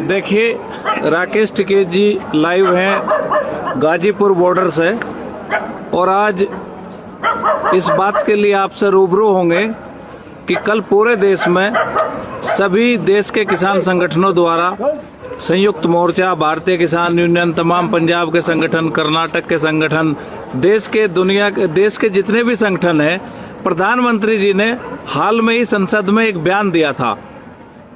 देखिए, राकेश टिकैत जी लाइव हैं गाजीपुर बॉर्डर से और आज इस बात के लिए आपसे रूबरू होंगे कि कल पूरे देश में सभी देश के किसान संगठनों द्वारा संयुक्त मोर्चा, भारतीय किसान यूनियन, तमाम पंजाब के संगठन, कर्नाटक के संगठन, देश के जितने भी संगठन हैं, प्रधानमंत्री जी ने हाल में ही संसद में एक बयान दिया था।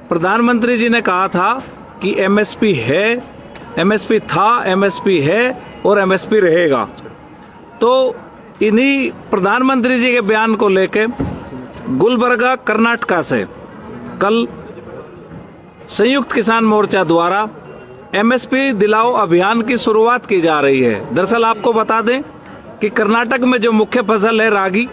प्रधानमंत्री जी ने कहा था कि एमएसपी है, एमएसपी था, एमएसपी है और एमएसपी रहेगा। तो इन्हीं प्रधानमंत्री जी के बयान को लेके गुलबर्गा, कर्नाटका से कल संयुक्त किसान मोर्चा द्वारा एमएसपी दिलाओ अभियान की शुरुआत की जा रही है। दरअसल आपको बता दें कि कर्नाटक में जो मुख्य फसल है रागी,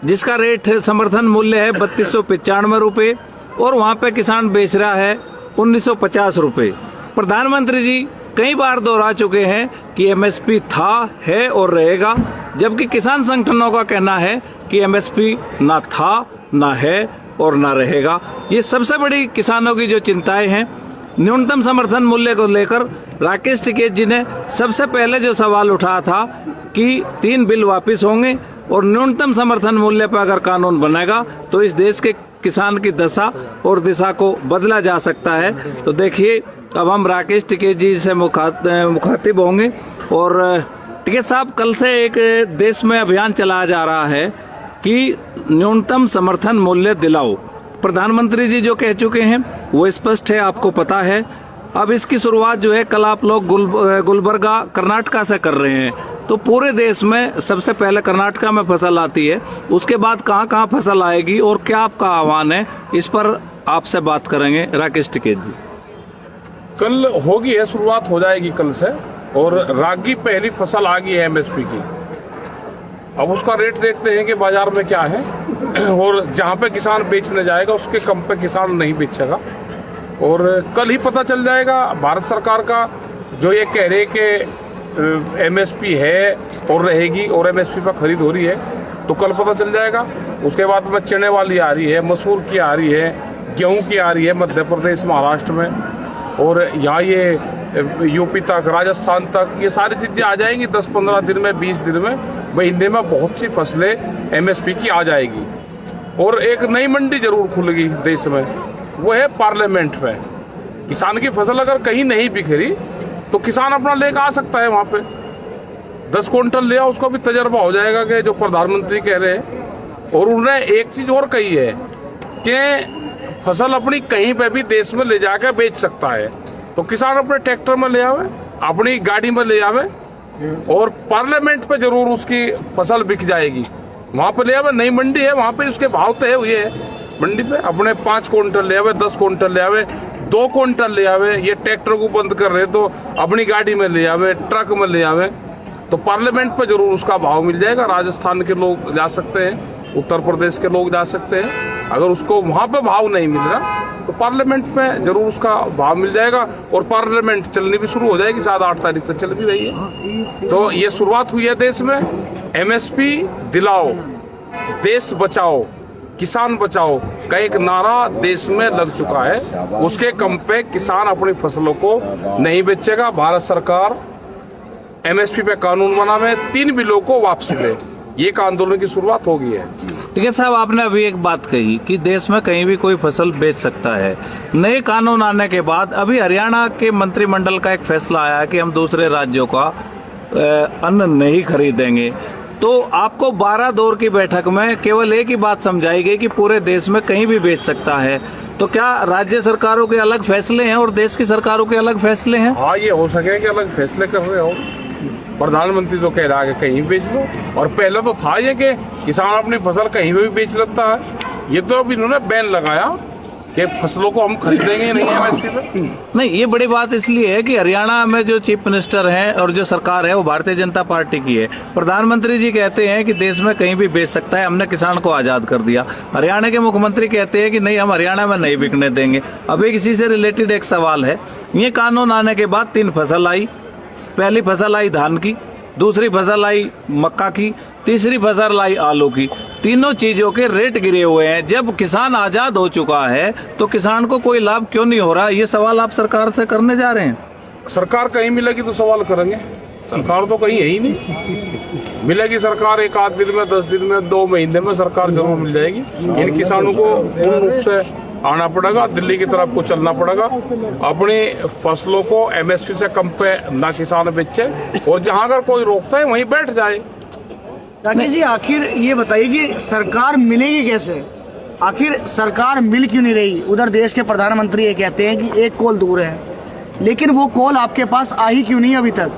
जिसका रेट समर्थन मूल्य है 3295 रुपये और वहाँ पे किसान बेच रहा है 1950 रुपये। प्रधानमंत्री जी कई बार दोहरा चुके हैं कि एमएसपी था, है और रहेगा, जबकि किसान संगठनों का कहना है कि एमएसपी ना था, ना है और ना रहेगा। ये सबसे बड़ी किसानों की जो चिंताएं हैं। न्यूनतम समर्थन मूल्य को लेकर राकेश टिकैत जी ने सबसे पहले जो सवाल उठाया था कि 3 बिल वापस होंगे और न्यूनतम समर्थन मूल्य पर अगर कानून बनेगा तो इस देश के किसान की दशा और दिशा को बदला जा सकता है। तो देखिए, अब हम राकेश टिकैत जी से मुखातिब होंगे। और टिकैत साहब, कल से एक देश में अभियान चलाया जा रहा है कि न्यूनतम समर्थन मूल्य दिलाओ। प्रधानमंत्री जी जो कह चुके हैं वो स्पष्ट है, आपको पता है। अब इसकी शुरुआत जो है कल आप लोग गुलबर्गा, कर्नाटका से कर रहे हैं। तो पूरे देश में सबसे पहले कर्नाटका में फसल आती है, उसके बाद कहाँ कहाँ फसल आएगी और क्या आपका आह्वान है, इस पर आपसे बात करेंगे राकेश टिकैत जी। कल होगी है, शुरुआत हो जाएगी कल से। और रागी पहली फसल आ गई है एमएसपी की। अब उसका रेट देखते हैं कि बाजार में क्या है और जहाँ पे किसान बेचने जाएगा उसके कम पे किसान नहीं बेचेगा। और कल ही पता चल जाएगा। भारत सरकार का जो ये कह रहे कि एमएसपी है और रहेगी और एमएसपी पर खरीद हो रही है, तो कल पता चल जाएगा। उसके बाद में चने वाली आ रही है, मसूर की आ रही है, गेहूं की आ रही है मध्य प्रदेश, महाराष्ट्र में, और यहाँ ये यूपी तक, राजस्थान तक, ये सारी चीज़ें आ जाएंगी 10-15 दिन में, 20 दिन में, महीने में बहुत सी फसलें एमएसपी की आ जाएगी। और एक नई मंडी जरूर खुलेगी देश में, वो है पार्लियामेंट में। किसान की फसल अगर कहीं नहीं बिखरी तो किसान अपना लेकर आ सकता है वहाँ पे, 10 क्विंटल ले आओ, उसका भी तजर्बा हो जाएगा कि जो प्रधानमंत्री कह रहे हैं। और उन्होंने एक चीज़ और कही है कि फसल अपनी कहीं पे भी देश में ले जाकर बेच सकता है। तो किसान अपने ट्रैक्टर में ले आवे, अपनी गाड़ी में ले आवे और पार्लियामेंट पे जरूर उसकी फसल बिक जाएगी। वहाँ पे ले आवे, नई मंडी है, वहाँ पे उसके भाव तय हुए हैं मंडी पे। अपने 5 क्विंटल ले आवे, 10 क्विंटल ले आवे, 2 क्विंटल ले आवे। ये ट्रैक्टर को बंद कर रहे तो अपनी गाड़ी में ले आवे, ट्रक में ले आवे, तो पार्लियामेंट पे जरूर उसका भाव मिल जाएगा। राजस्थान के लोग जा सकते हैं, उत्तर प्रदेश के लोग जा सकते हैं। अगर उसको वहाँ पे भाव नहीं मिल रहा तो पार्लियामेंट में जरूर उसका भाव मिल जाएगा। और पार्लियामेंट चलनी भी शुरू हो जाएगी, शायद 8 तारीख तक चल भी रही है। तो ये शुरुआत हुई है देश में। एमएसपी दिलाओ, देश बचाओ, किसान बचाओ का एक नारा देश में लग चुका है। उसके कम पे किसान अपनी फसलों को नहीं बेचेगा। भारत सरकार एमएसपी पे कानून बनावे, 3 बिलों को वापसी दे, ये एक आंदोलन की शुरुआत हो गई है। टिकैत साहब, आपने अभी एक बात कही कि देश में कहीं भी कोई फसल बेच सकता है। नए कानून आने के बाद अभी हरियाणा के मंत्रिमंडल का एक फैसला आया कि हम दूसरे राज्यों का अन्न नहीं खरीदेंगे। तो आपको 12 दौर की बैठक में केवल एक ही बात समझाई गई कि पूरे देश में कहीं भी बेच सकता है। तो क्या राज्य सरकारों के अलग फैसले हैं और देश की सरकारों के अलग फैसले हैं? हाँ, ये हो सके कि अलग फैसले कर रहे हो। प्रधानमंत्री तो कह रहा है कि कहीं बेच लो, और पहले तो था ये कि किसान अपनी फसल कहीं भी बेच लेता है। ये तो अब इन्होंने बैन लगाया कि फसलों को हम खरीदेंगे नहीं एमएसपी पे। नहीं, ये बड़ी बात इसलिए है कि हरियाणा में जो चीफ मिनिस्टर हैं और जो सरकार है वो भारतीय जनता पार्टी की है। प्रधानमंत्री जी कहते हैं कि देश में कहीं भी बेच सकता है, हमने किसान को आजाद कर दिया। हरियाणा के मुख्यमंत्री कहते हैं कि नहीं, हम हरियाणा में नहीं बिकने देंगे। अब एक इसी से रिलेटेड एक सवाल है, ये कानून आने के बाद 3 फसल आई। पहली फसल आई धान की, दूसरी फसल आई मक्का की तीसरी फसल आई आलू की। तीनों चीजों के रेट गिरे हुए हैं। जब किसान आजाद हो चुका है तो किसान को कोई लाभ क्यों नहीं हो रहा? ये सवाल आप सरकार से करने जा रहे हैं। सरकार कहीं मिलेगी तो सवाल करेंगे। सरकार तो कहीं है ही नहीं। मिलेगी सरकार एक आध दिन में, 10 दिन में, 2 महीने में सरकार जरूर मिल जाएगी। इन किसानों को पूर्ण रूप से आना पड़ेगा, दिल्ली की तरफ को चलना पड़ेगा। अपनी फसलों को एमएसपी से कम पे ना किसान बेचे, और जहां अगर कोई रोकता है वहीं बैठ जाए। राकेश जी, आखिर ये बताइए कि सरकार मिलेगी कैसे? आखिर सरकार मिल क्यों नहीं रही? उधर देश के प्रधानमंत्री ये कहते हैं कि एक कॉल दूर है, लेकिन वो कॉल आपके पास आई क्यों नहीं अभी तक?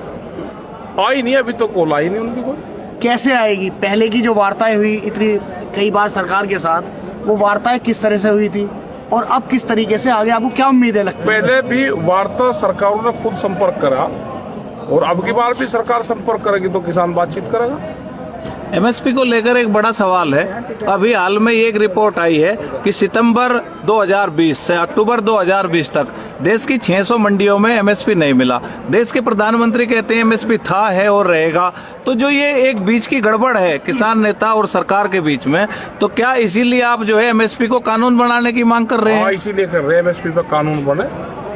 आई नहीं, अभी तो कॉल आई नहीं उनकी कोई। कैसे आएगी? पहले की जो वार्ताएं हुई इतनी कई बार सरकार के साथ, वो वार्ताएं किस तरह से हुई थी और अब किस तरीके से आगे आपको क्या उम्मीदें लगती हैं? पहले भी वार्ता सरकारों ने खुद संपर्क करा, और अब की बार भी सरकार संपर्क करेगी तो किसान बातचीत करेगा। एमएसपी को लेकर एक बड़ा सवाल है। अभी हाल में एक रिपोर्ट आई है कि सितंबर 2020 से अक्टूबर 2020 तक देश की 600 मंडियों में एमएसपी नहीं मिला। देश के प्रधानमंत्री कहते हैं एमएसपी था, है और रहेगा। तो जो ये एक बीच की गड़बड़ है किसान नेता और सरकार के बीच में, तो क्या इसीलिए आप जो है एमएसपी को कानून बनाने की मांग कर रहे हैं? इसीलिए कर रहे हैं एमएसपी पे कानून बने।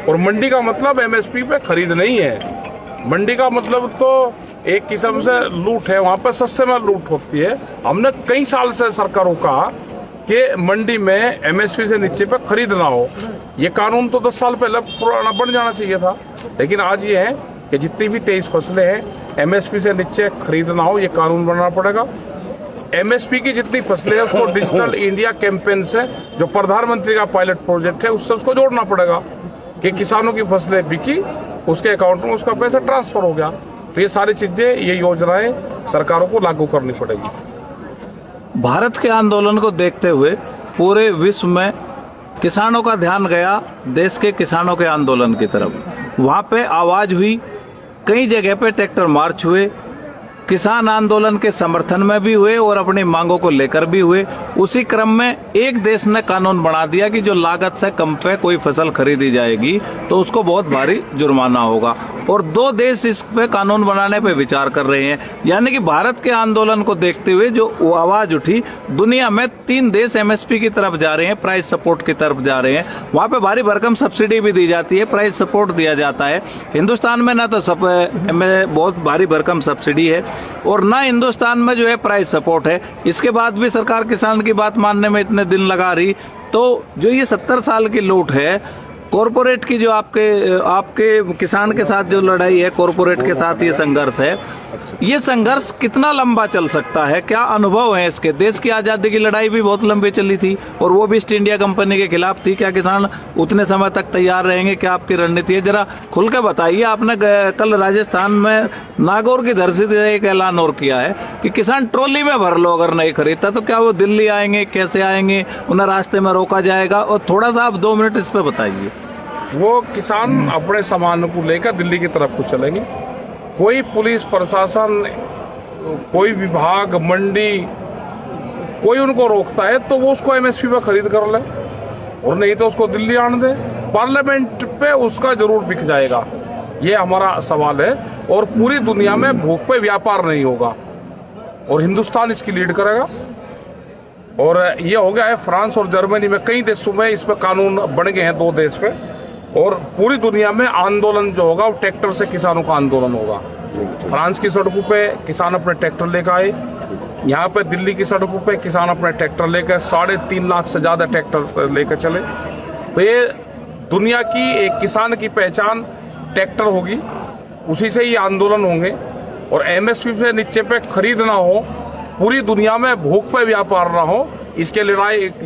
और मंडी का मतलब एमएसपी पे खरीद नहीं है। मंडी का मतलब तो एक किस्म से लूट है, वहां पर सस्ते में लूट होती है। हमने कई साल से सरकारों का कि मंडी में एमएसपी से नीचे पे खरीद ना हो। ये कानून तो 10 साल पहले पुराना बन जाना चाहिए था, लेकिन आज ये है कि जितनी भी 23 फसलें हैं एमएसपी से नीचे खरीद ना हो, ये कानून बनाना पड़ेगा। एमएसपी की जितनी फसलें हैं उसको डिजिटल इंडिया कैंपेन से, जो प्रधानमंत्री का पायलट प्रोजेक्ट है, उससे उसको जोड़ना पड़ेगा कि किसानों की फसलें बिकी, उसके अकाउंट में उसका पैसा ट्रांसफर हो गया। तो ये सारी चीजें, ये योजनाएं सरकारों को लागू करनी पड़ेगी। भारत के आंदोलन को देखते हुए पूरे विश्व में किसानों का ध्यान गया देश के किसानों के आंदोलन की तरफ। वहाँ पे आवाज हुई, कई जगह पे ट्रैक्टर मार्च हुए, किसान आंदोलन के समर्थन में भी हुए और अपनी मांगों को लेकर भी हुए। उसी क्रम में एक देश ने कानून बना दिया कि जो लागत से कम पे कोई फसल खरीदी जाएगी तो उसको बहुत भारी जुर्माना होगा, और 2 देश इस पे कानून बनाने पे विचार कर रहे हैं। यानी कि भारत के आंदोलन को देखते हुए जो आवाज उठी, दुनिया में 3 देश एमएसपी की तरफ जा रहे हैं, प्राइस सपोर्ट की तरफ जा रहे हैं। वहां पे भारी भरकम सब्सिडी भी दी जाती है, प्राइस सपोर्ट दिया जाता है। हिंदुस्तान में ना तो बहुत भारी भरकम सब्सिडी है और ना हिंदुस्तान में जो है प्राइस सपोर्ट है। इसके बाद भी सरकार किसान की बात मानने में इतने दिन लगा रही। तो जो ये 70 साल की लूट है कॉरपोरेट की, जो आपके किसान के साथ जो लड़ाई है, कॉरपोरेट के साथ ये संघर्ष है, ये संघर्ष कितना लंबा चल सकता है? क्या अनुभव है इसके? देश की आजादी की लड़ाई भी बहुत लंबी चली थी और वो भी ईस्ट इंडिया कंपनी के खिलाफ थी। क्या किसान उतने समय तक तैयार रहेंगे? क्या आपकी रणनीति है? जरा खुल के बताइए। आपने कल राजस्थान में नागौर की धरती से एक ऐलान और किया है कि किसान ट्रॉली में भर लो अगर नहीं खरीदता तो क्या वो दिल्ली आएंगे? कैसे आएंगे? उन्हें रास्ते में रोका जाएगा? और थोड़ा सा आप 2 मिनट इस पर बताइए। वो किसान अपने सामान को लेकर दिल्ली की तरफ को चलेंगे। कोई पुलिस प्रशासन, कोई विभाग, मंडी, कोई उनको रोकता है तो वो उसको एमएसपी पे खरीद कर ले, और नहीं तो उसको दिल्ली आने दे। पार्लियामेंट पे उसका जरूर बिक जाएगा, ये हमारा सवाल है। और पूरी दुनिया में भूख पे व्यापार नहीं होगा, और हिंदुस्तान इसकी लीड करेगा। और ये हो गया है फ्रांस और जर्मनी में, कई देशों में इस पर कानून बन गए हैं, 2 देश पे। और पूरी दुनिया में आंदोलन जो होगा वो ट्रैक्टर से किसानों का आंदोलन होगा। फ्रांस की सड़कों पे किसान अपने ट्रैक्टर लेकर आए, यहाँ पे दिल्ली की सड़कों पे किसान अपने ट्रैक्टर लेकर 3.5 लाख से ज्यादा ट्रैक्टर लेकर चले। तो ये दुनिया की एक किसान की पहचान ट्रैक्टर होगी, उसी से ही आंदोलन होंगे। और एमएसपी से नीचे पे खरीद ना हो, पूरी दुनिया में भूख पे व्यापार ना हो, इसके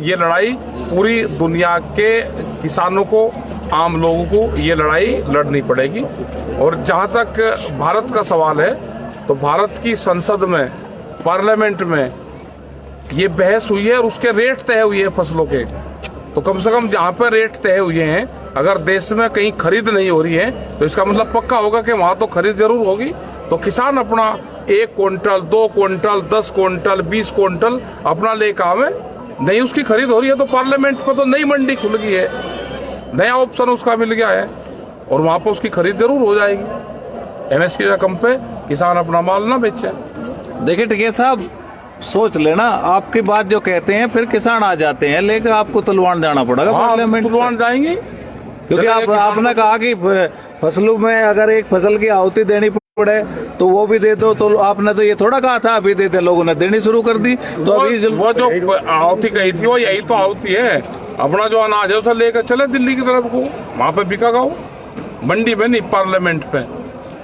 ये लड़ाई पूरी दुनिया के किसानों को, आम लोगों को ये लड़ाई लड़नी पड़ेगी। और जहाँ तक भारत का सवाल है, तो भारत की संसद में, पार्लियामेंट में ये बहस हुई है और उसके रेट तय हुए हैं फसलों के। तो कम से कम जहाँ पर रेट तय हुए हैं, अगर देश में कहीं खरीद नहीं हो रही है तो इसका मतलब पक्का होगा कि वहाँ तो खरीद जरूर होगी। तो किसान अपना 1 क्विंटल, 2 क्विंटल, 10 क्विंटल, 20 क्विंटल अपना लेकर आवे। नहीं उसकी खरीद हो रही है तो पार्लियामेंट पर तो नई मंडी खुल गई है, नया ऑप्शन उसका मिल गया है, और वहाँ पर उसकी खरीद जरूर हो जाएगी। एमएसपी रकम पे किसान अपना माल ना बेचे। देखिए टिकैत साहब, सोच लेना, आपकी बात जो कहते हैं फिर किसान आ जाते हैं, लेकिन आपको तुलवान जाना पड़ेगा पार्लियामेंट। तुलवान जाएंगे क्योंकि आपने कहा कि फसलों में अगर एक फसल की आहुति देनी पड़े तो वो भी दे दो, तो आपने तो ये थोड़ा कहा था अभी दे दे, लोगों ने देनी शुरू कर दी। तो अभी वो जो आहुति कही थी वो यही तो आहुति है। अपना जो अनाज है उसे लेकर चले दिल्ली की तरफ को, वहां पे बिका गाओ, मंडी में नहीं पार्लियामेंट पे।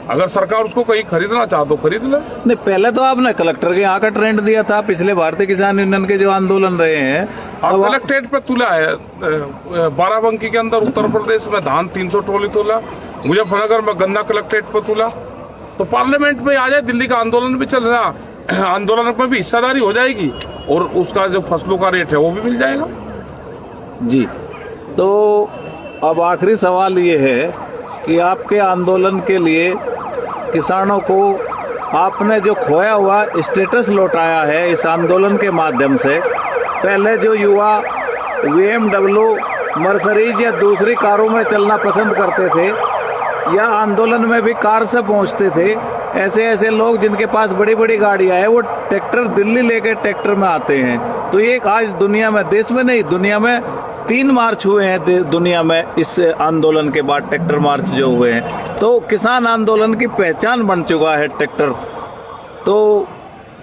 अगर सरकार उसको कहीं खरीदना चाहे तो खरीद ले। नहीं, पहले तो आपने कलेक्टर के यहाँ का ट्रेंड दिया था, पिछले भारतीय किसान यूनियन के जो आंदोलन रहे हैं अब कलेक्ट्रेट पे तुला है। बाराबंकी के अंदर उत्तर प्रदेश में धान 300 ट्रॉली तुला, मुजफ्फरनगर में गन्ना कलेक्ट्रेट पे तुला। तो पार्लियामेंट में आ जाए, दिल्ली का आंदोलन भी चल रहा, आंदोलन में भी हिस्सेदारी हो जाएगी और उसका जो फसलों का रेट है वो भी मिल जाएगा। जी, तो अब आखिरी सवाल ये है कि आपके आंदोलन के लिए किसानों को आपने जो खोया हुआ स्टेटस लौटाया है इस आंदोलन के माध्यम से। पहले जो युवा BMW, मर्सरीज या दूसरी कारों में चलना पसंद करते थे या आंदोलन में भी कार से पहुंचते थे, ऐसे ऐसे लोग जिनके पास बड़ी बड़ी गाड़ियां हैं वो ट्रैक्टर दिल्ली लेके ट्रैक्टर में आते हैं। तो ये आज दुनिया में, देश में नहीं दुनिया में 3 मार्च हुए हैं दुनिया में इस आंदोलन के बाद, ट्रैक्टर मार्च जो हुए हैं। तो किसान आंदोलन की पहचान बन चुका है ट्रैक्टर। तो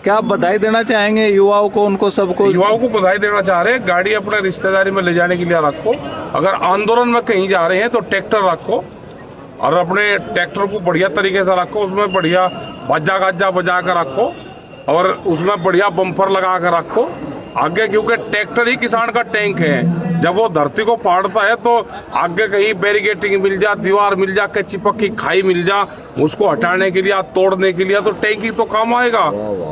क्या आप बधाई देना चाहेंगे युवाओं को, उनको सबको? युवाओं को बधाई देना चाह रहे हैं। गाड़ी अपने रिश्तेदारी में ले जाने के लिए रखो, अगर आंदोलन में कहीं जा रहे हैं तो ट्रैक्टर रखो और अपने ट्रैक्टर को बढ़िया तरीके से रखो, उसमें बढ़िया बाजा गाजा बजा कर रखो और उसमें बढ़िया बम्पर लगा कर रखो आगे, क्योंकि ट्रैक्टर ही किसान का टैंक है। जब वो धरती को फाड़ता है तो आगे कहीं बैरिकेटिंग मिल जा, दीवार मिल जा, कच्ची पक्की खाई मिल जा, उसको हटाने के लिए, तोड़ने के लिए तो टैंक ही तो काम आएगा।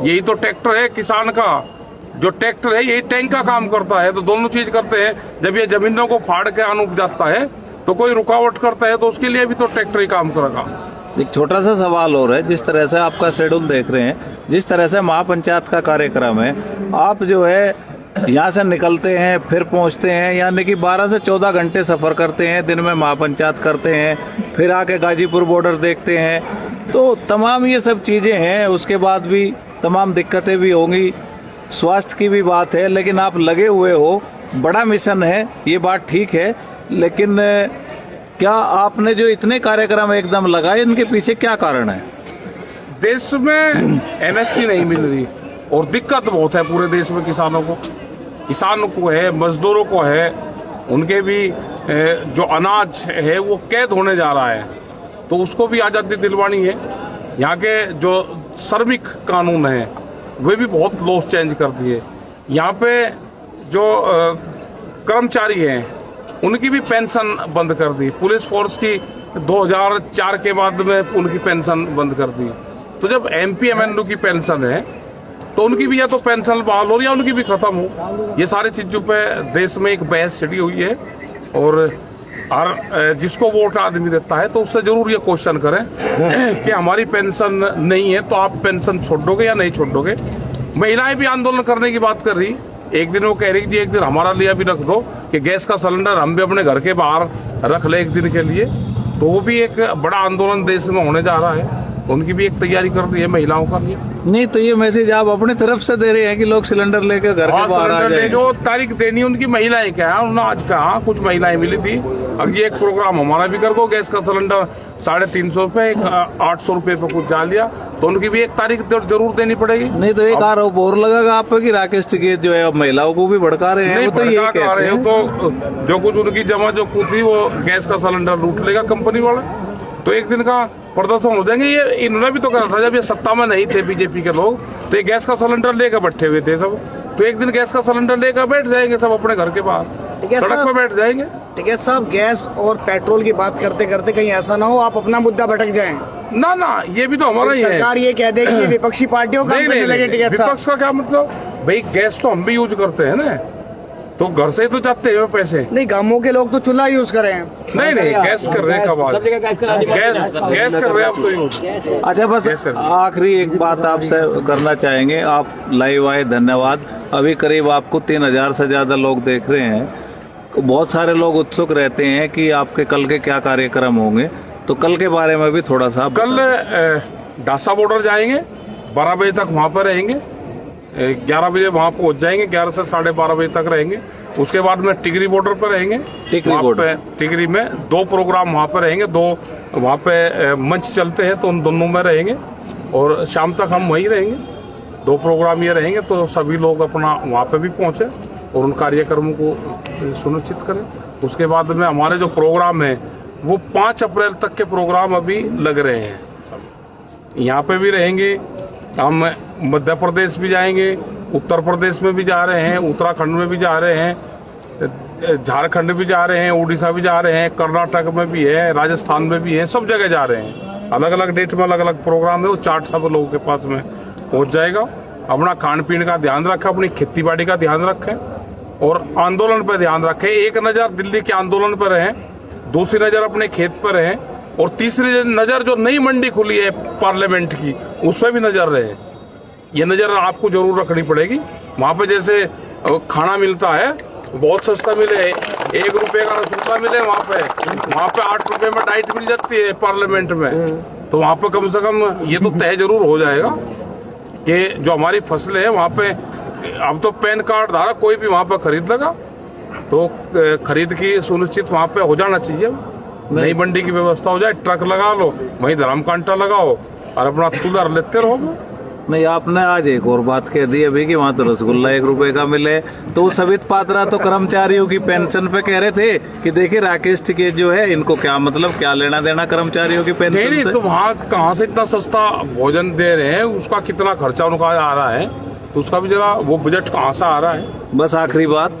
यही तो ट्रैक्टर है किसान का, जो ट्रैक्टर है यही टैंक का काम करता है। तो दोनों चीज करते हैं। जब ये जमीनों को फाड़ के अन्न उग जाता है तो कोई रुकावट करता है तो उसके लिए भी तो ट्रैक्टर ही काम करेगा। एक छोटा सा सवाल और है, जिस तरह से आपका शेड्यूल देख रहे हैं, जिस तरह से महापंचायत का कार्यक्रम है, आप जो है यहाँ से निकलते हैं फिर पहुँचते हैं, यानी कि 12 से 14 घंटे सफ़र करते हैं, दिन में महापंचायत करते हैं, फिर आके गाजीपुर बॉर्डर देखते हैं, तो तमाम ये सब चीज़ें हैं। उसके बाद भी तमाम दिक्कतें भी होंगी, स्वास्थ्य की भी बात है, लेकिन आप लगे हुए हो, बड़ा मिशन है, ये बात ठीक है। लेकिन क्या आपने जो इतने कार्यक्रम एकदम लगाए, इनके पीछे क्या कारण है? देश में MSP नहीं मिल रही और दिक्कत बहुत है पूरे देश में किसानों को है, मजदूरों को है, उनके भी जो अनाज है वो कैद होने जा रहा है, तो उसको भी आज़ादी दिलवानी है। यहाँ के जो श्रमिक कानून है वे भी बहुत लॉस चेंज कर दिए। यहाँ पे जो कर्मचारी हैं उनकी भी पेंशन बंद कर दी। पुलिस फोर्स की 2004 के बाद में उनकी पेंशन बंद कर दी। तो जब MP MNU की पेंशन है तो उनकी भी या तो पेंशन बहाल हो या उनकी भी खत्म हो। ये सारी चीजों पे देश में एक बहस छिड़ी हुई है और हर जिसको वोट आदमी देता है तो उससे जरूर ये क्वेश्चन करें कि हमारी पेंशन नहीं है तो आप पेंशन छोड़ोगे या नहीं छोड़ोगे। महिलाएं भी आंदोलन करने की बात कर रही, एक दिन वो कह रही थी एक दिन हमारा लिया भी रख दो कि गैस का सिलेंडर हम भी अपने घर के बाहर रख ले एक दिन के लिए। तो वो भी एक बड़ा आंदोलन देश में होने जा रहा है, उनकी भी एक तैयारी कर रही है महिलाओं का लिए। नहीं तो ये मैसेज आप अपनी तरफ से दे रहे हैं कि लोग सिलेंडर लेकर घर के बाहर आ जाएं। जो तारीख देनी उनकी महिलाएं क्या है, उन्होंने आज कहा कुछ महिलाएं मिली थी, अब ये एक प्रोग्राम हमारा भी कर दो, गैस का सिलेंडर 350 रुपए 800 रुपए पे कुछ जा लिया, तो उनकी भी एक तारीख जरूर देनी पड़ेगी। नहीं तो एक आरोप और लगेगा आप पे कि राकेश टिकैत जो है महिलाओं को भी भड़का रहे हैं। नहीं वो तो ये कहते हैं तो जो कुछ उनकी जमा जो थी वो गैस का सिलेंडर लूट लेगा कंपनी वाला, तो एक दिन का प्रदर्शन हो जाएंगे। ये इन्होंने भी तो कहा था जब ये सत्ता में नहीं थे बीजेपी के लोग, तो ये गैस का सिलेंडर लेकर बैठे हुए थे सब, तो एक दिन गैस का सिलेंडर लेकर बैठ जाएंगे सब अपने घर के बाहर, सड़क पे बैठ जाएंगे। टिकैत साहब, गैस और पेट्रोल की बात करते करते कहीं ऐसा ना हो आप अपना मुद्दा भटक जाएं। ना ये भी तो हमारा ही है। सरकार ये कह दे कि विपक्षी पार्टियों का विपक्ष का क्या मतलब भाई, गैस तो हम भी यूज करते हैं ना, तो घर से तो जाते हैं पैसे। नहीं, गांवों के लोग तो चूल्हा यूज कर रहे हैं। नहीं गैस कर रहे हैं, गैस कर रहे हैं आप तो यूज। अच्छा, बस आखिरी एक बात आपसे करना चाहेंगे, आप लाइव आए, धन्यवाद। अभी करीब आपको 3000 से ज्यादा लोग देख रहे हैं, बहुत सारे लोग उत्सुक रहते हैं कि आपके कल के क्या कार्यक्रम होंगे, तो कल के बारे में भी थोड़ा सा। कल डासा बॉर्डर जाएंगे, 12 बजे तक वहां पर रहेंगे, 11 बजे वहाँ पहुँच जाएंगे, 11 से 12:30 बजे तक रहेंगे। उसके बाद में टिकरी बॉर्डर पर रहेंगे। टिकरी बॉर्डर, टिकरी में 2 प्रोग्राम वहाँ पे रहेंगे, 2 वहाँ पे मंच चलते हैं तो उन दोनों में रहेंगे और शाम तक हम वहीं रहेंगे। 2 प्रोग्राम ये रहेंगे तो सभी लोग अपना वहाँ पे भी पहुँचे और उन कार्यक्रमों को सुनिश्चित करें। उसके बाद में हमारे जो प्रोग्राम है वो 5 अप्रैल तक के प्रोग्राम अभी लग रहे हैं। यहाँ पे भी रहेंगे, हम मध्य प्रदेश भी जाएंगे, उत्तर प्रदेश में भी जा रहे हैं, उत्तराखंड में भी जा रहे हैं, झारखंड भी जा रहे हैं, उड़ीसा भी जा रहे हैं, कर्नाटक में भी है, राजस्थान में भी है, सब जगह जा रहे हैं। अलग अलग डेट में अलग अलग प्रोग्राम है, वो चार्ट सब लोगों के पास में पहुंच जाएगा। अपना खान पीन का ध्यान रखें, अपनी खेती बाड़ी का ध्यान रखें और आंदोलन पर ध्यान रखें। एक नज़र दिल्ली के आंदोलन पर है, दूसरी नज़र अपने खेत पर है और तीसरी नज़र जो नई मंडी खुली है पार्लियामेंट की, उस पर भी नज़र रहे। ये नज़र आपको जरूर रखनी पड़ेगी। वहाँ पे जैसे खाना मिलता है बहुत सस्ता मिले, 1 रुपये का रसगुल्ला मिले, वहाँ पे 8 रुपये में डाइट मिल जाती है पार्लियामेंट में। तो वहाँ पे कम से कम ये तो तय जरूर हो जाएगा कि जो हमारी फसलें हैं वहाँ पे अब तो पैन कार्ड धारक कोई भी वहाँ पे खरीद लगा, तो खरीद की सुनिश्चित वहाँ पे हो जाना चाहिए। नई मंडी की व्यवस्था हो जाए, ट्रक लगा लो, वहीं धर्म कांटा लगाओ और अपना तुलर लेते रहो। नहीं, आपने आज एक और बात कह दी अभी कि वहाँ तो रसगुल्ला 1 रुपए का मिले, तो सवित पात्रा तो कर्मचारियों की पेंशन पे कह रहे थे कि देखिए राकेश टिकैत जो है इनको क्या मतलब, क्या लेना देना कर्मचारियों की पेंशन नहीं, तो वहाँ कहाँ से इतना सस्ता भोजन दे रहे हैं, उसका कितना खर्चा उनका आ रहा है, तो उसका भी जरा वो बजट कहाँ से आ रहा है। बस आखिरी बात,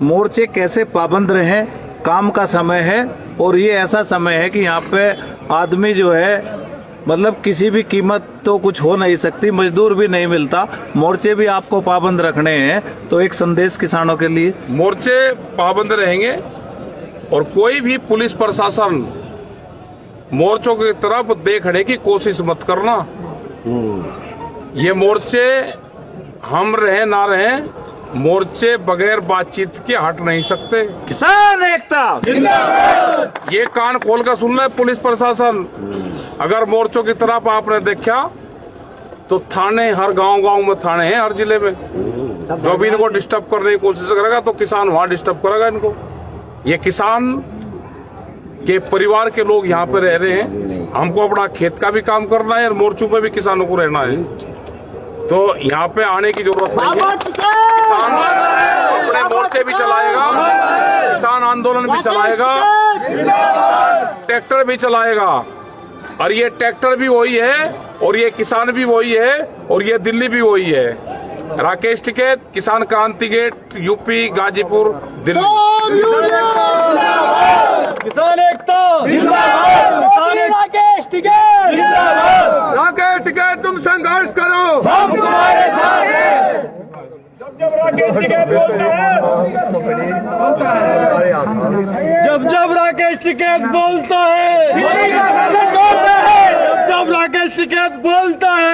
मोर्चे कैसे पाबंद रहे, काम का समय है और ये ऐसा समय है कि यहाँ पे आदमी जो है मतलब किसी भी कीमत तो कुछ हो नहीं सकती, मजदूर भी नहीं मिलता, मोर्चे भी आपको पाबंद रखने हैं, तो एक संदेश किसानों के लिए। मोर्चे पाबंद रहेंगे और कोई भी पुलिस प्रशासन मोर्चों की तरफ देखने की कोशिश मत करना। ये मोर्चे हम रहे ना रहे, मोर्चे बगैर बातचीत के हट नहीं सकते। किसान एकता जिंदाबाद। ये कान खोल कर सुन ले पुलिस प्रशासन, अगर मोर्चों की तरफ आपने देखा तो थाने हर गांव में थाने हैं, हर जिले में। जो भी इनको डिस्टर्ब करने की कोशिश करेगा तो किसान वहां डिस्टर्ब करेगा इनको। ये किसान के परिवार के लोग यहाँ पे रह रहे हैं, हमको अपना खेत का भी काम करना है और मोर्चों पे भी किसानों को रहना है, तो यहाँ पे आने की जरूरत नहीं है। किसान अपने मोर्चे भी चलाएगा, किसान आंदोलन भी चलाएगा, ट्रैक्टर भी चलाएगा, और ये ट्रैक्टर भी वही है और ये किसान भी वही है और ये दिल्ली भी वही है। राकेश टिकैत, किसान क्रांति गेट, यूपी, गाजीपुर, दिल्ली। किसान एकता राकेश टिकैत जिंदाबाद। राकेश टिकैत तुम संघर्ष करो, हम तुम्हारे साथ हैं। जब राकेश टिकैत बोलता है, जब राकेश टिकैत बोलता है, जब राकेश टिकैत बोलता है।